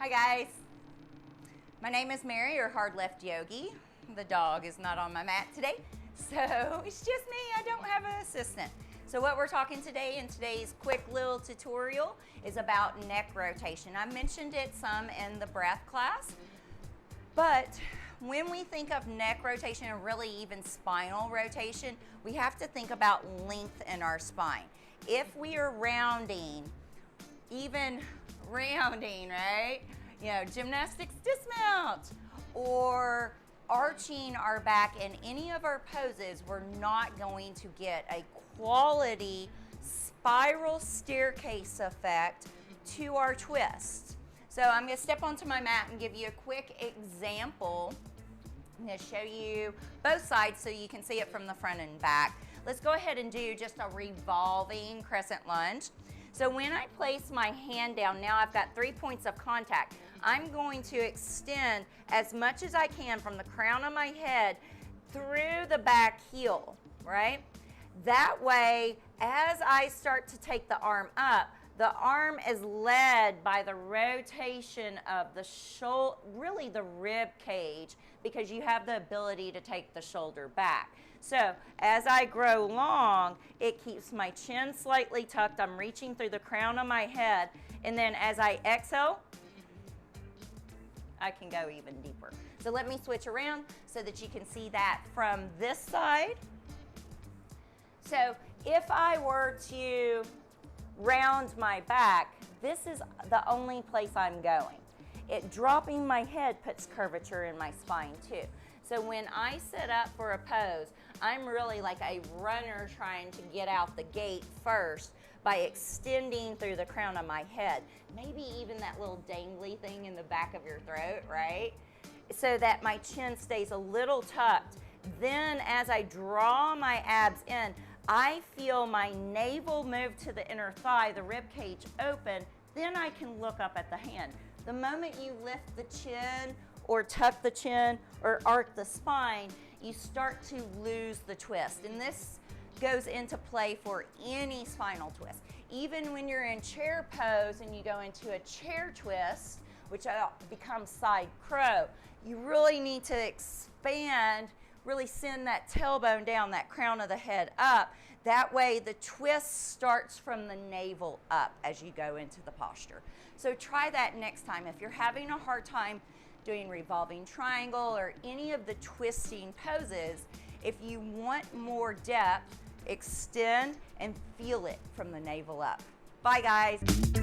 Hi guys, my name is Mary, your hard left yogi. The dog is not on my mat today, so it's just me. I don't have an assistant. So what we're talking today in today's quick little tutorial is about neck rotation. I mentioned it some in the breath class, but when we think of neck rotation and really even spinal rotation, we have to think about length in our spine. If we are rounding, even rounding, right? You know, gymnastics dismount or arching our back in any of our poses, we're not going to get a quality spiral staircase effect to our twist. So I'm going to step onto my mat and give you a quick example. I'm going to show you both sides so you can see it from the front and back. Let's go ahead and do just a revolving crescent lunge. So when I place my hand down, now I've got 3 points of contact. I'm going to extend as much as I can from the crown of my head through the back heel, right? That way, as I start to take the arm up, the arm is led by the rotation of the shoulder, really the rib cage, because you have the ability to take the shoulder back. So as I grow long, it keeps my chin slightly tucked. I'm reaching through the crown of my head. And then as I exhale, I can go even deeper. So let me switch around so that you can see that from this side. So if I were to round my back, this is the only place I'm going. Dropping my head puts curvature in my spine too. So when I sit up for a pose, I'm really like a runner trying to get out the gate first by extending through the crown of my head. Maybe even that little dangly thing in the back of your throat, right? So that my chin stays a little tucked. Then as I draw my abs in, I feel my navel move to the inner thigh, the rib cage open, then I can look up at the hand. The moment you lift the chin or tuck the chin or arc the spine, you start to lose the twist. And this goes into play for any spinal twist. Even when you're in chair pose and you go into a chair twist, which becomes side crow, you really need to expand, really send that tailbone down, that crown of the head up. That way the twist starts from the navel up as you go into the posture. So try that next time. If you're having a hard time doing revolving triangle or any of the twisting poses, if you want more depth, extend and feel it from the navel up. Bye guys.